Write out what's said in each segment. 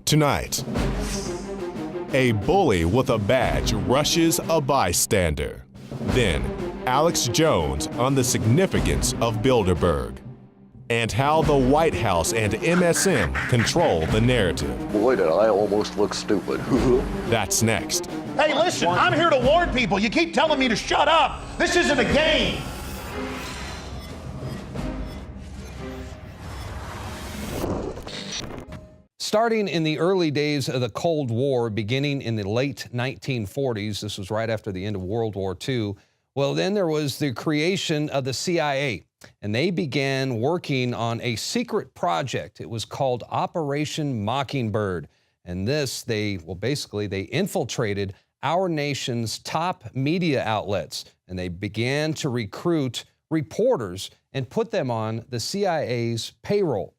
Tonight, a bully with a badge rushes a bystander. Then, Alex Jones on the significance of Bilderberg and how the White House and MSM control the narrative. Boy, did I almost look stupid. That's next. Hey, listen, I'm here to warn people. You keep telling me to shut up. This isn't a game. Starting in the early days of the Cold War, beginning in the late 1940s, this was right after the end of World War II, well, then there was the creation of the CIA, and they began working on a secret project. It was called Operation Mockingbird, and this, they infiltrated our nation's top media outlets, and they began to recruit reporters and put them on the CIA's payroll.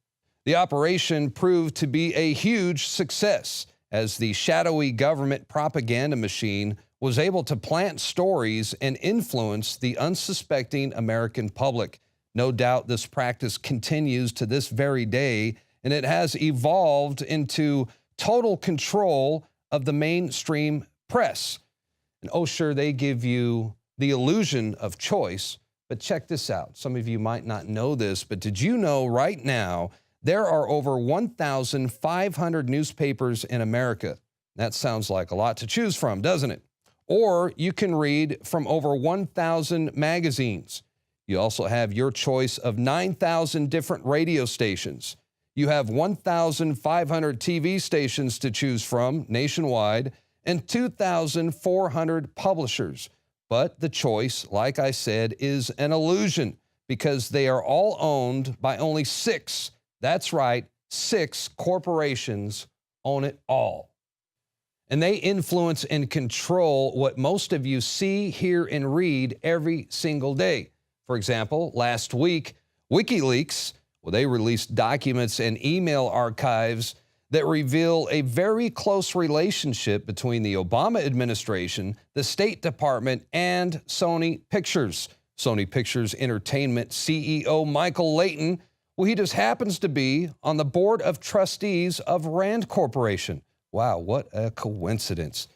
The operation proved to be a huge success as the shadowy government propaganda machine was able to plant stories and influence the unsuspecting American public. No doubt this practice continues to this very day, and it has evolved into total control of the mainstream press. And oh, sure, they give you the illusion of choice, but check this out. Some of you might not know this, but did you know right now there are over 1,500 newspapers in America? That sounds like a lot to choose from, doesn't it? Or you can read from over 1,000 magazines. You also have your choice of 9,000 different radio stations. You have 1,500 TV stations to choose from nationwide and 2,400 publishers. But the choice, like I said, is an illusion because they are all owned by only 6. That's right, 6 corporations own it all. And they influence and control what most of you see, hear, and read every single day. For example, last week, WikiLeaks, well, they released documents and email archives that reveal a very close relationship between the Obama administration, the State Department, and Sony Pictures. Sony Pictures Entertainment CEO Michael Layton, well, he just happens to be on the board of trustees of Rand Corporation. Wow, what a coincidence.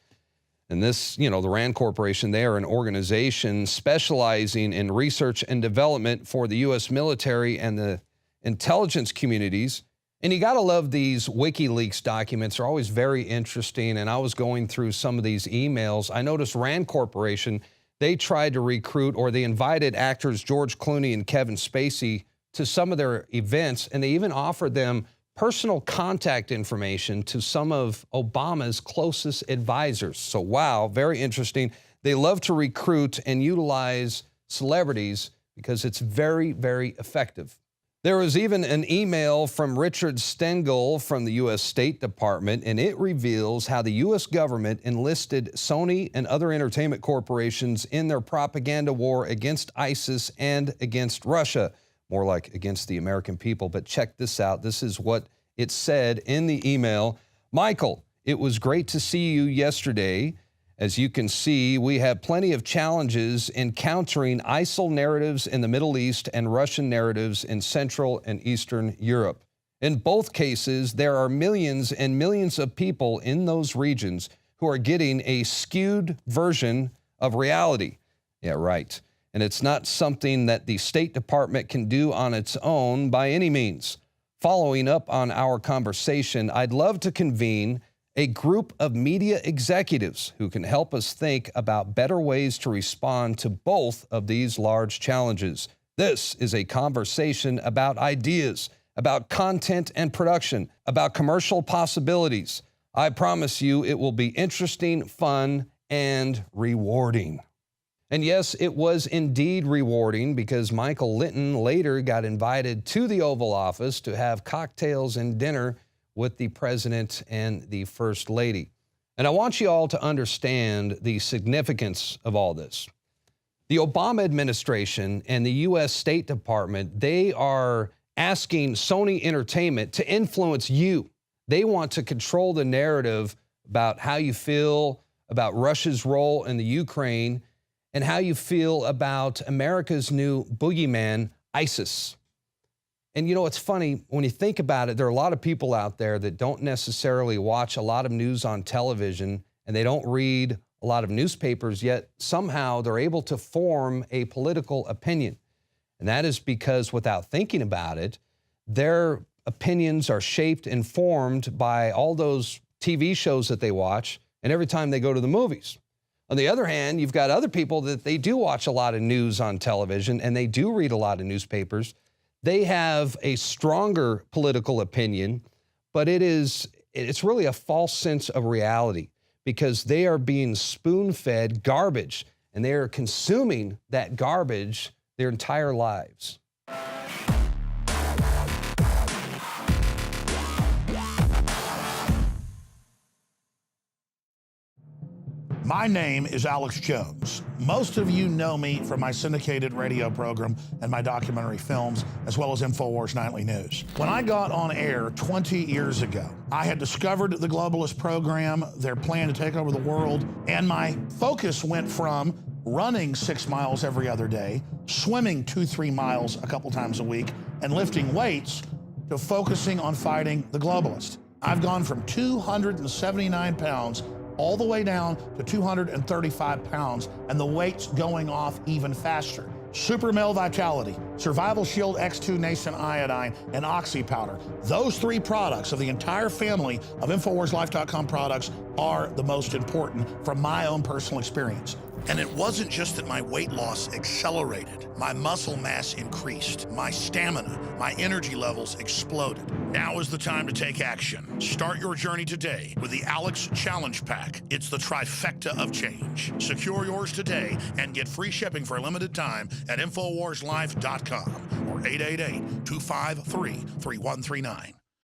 And this, the Rand Corporation, they are an organization specializing in research and development for the U.S. military and the intelligence communities. And you got to love these WikiLeaks documents. They're always very interesting. And I was going through some of these emails. I noticed Rand Corporation, they tried to recruit, or they invited actors George Clooney and Kevin Spacey to some of their events, and they even offered them personal contact information to some of Obama's closest advisors. So wow, very interesting. They love to recruit and utilize celebrities because it's very, very effective. There was even an email from Richard Stengel from the U.S. State Department, and it reveals how the U.S. government enlisted Sony and other entertainment corporations in their propaganda war against ISIS and against Russia. More like against the American people. But check this out. This is what it said in the email. Michael, it was great to see you yesterday. As you can see, we have plenty of challenges in countering ISIL narratives in the Middle East and Russian narratives in Central and Eastern Europe. In both cases, there are millions and millions of people in those regions who are getting a skewed version of reality. Yeah, right. And it's not something that the State Department can do on its own by any means. Following up on our conversation, I'd love to convene a group of media executives who can help us think about better ways to respond to both of these large challenges. This is a conversation about ideas, about content and production, about commercial possibilities. I promise you it will be interesting, fun, and rewarding. And yes, it was indeed rewarding because Michael Linton later got invited to the Oval Office to have cocktails and dinner with the President and the First Lady. And I want you all to understand the significance of all this. The Obama administration and the U.S. State Department, they are asking Sony Entertainment to influence you. They want to control the narrative about how you feel about Russia's role in the Ukraine and how you feel about America's new boogeyman, ISIS. And you know, it's funny, when you think about it, there are a lot of people out there that don't necessarily watch a lot of news on television, and they don't read a lot of newspapers, yet somehow they're able to form a political opinion. And that is because, without thinking about it, their opinions are shaped and formed by all those TV shows that they watch and every time they go to the movies. On the other hand, you've got other people that they do watch a lot of news on television and they do read a lot of newspapers. They have a stronger political opinion, but it's really a false sense of reality because they are being spoon-fed garbage and they are consuming that garbage their entire lives. My name is Alex Jones. Most of you know me from my syndicated radio program and my documentary films, as well as InfoWars Nightly News. When I got on air 20 years ago, I had discovered the globalist program, their plan to take over the world, and my focus went from running 6 miles every other day, swimming 2-3 miles a couple times a week, and lifting weights, to focusing on fighting the globalist. I've gone from 279 pounds all the way down to 235 pounds, and the weight's going off even faster. Super Male Vitality, Survival Shield X2 Nascent Iodine, and Oxy Powder. Those 3 products of the entire family of InfoWarsLife.com products are the most important from my own personal experience. And it wasn't just that my weight loss accelerated. My muscle mass increased. My stamina, my energy levels exploded. Now is the time to take action. Start your journey today with the Alex Challenge Pack. It's the trifecta of change. Secure yours today and get free shipping for a limited time at InfoWarsLife.com or 888-253-3139.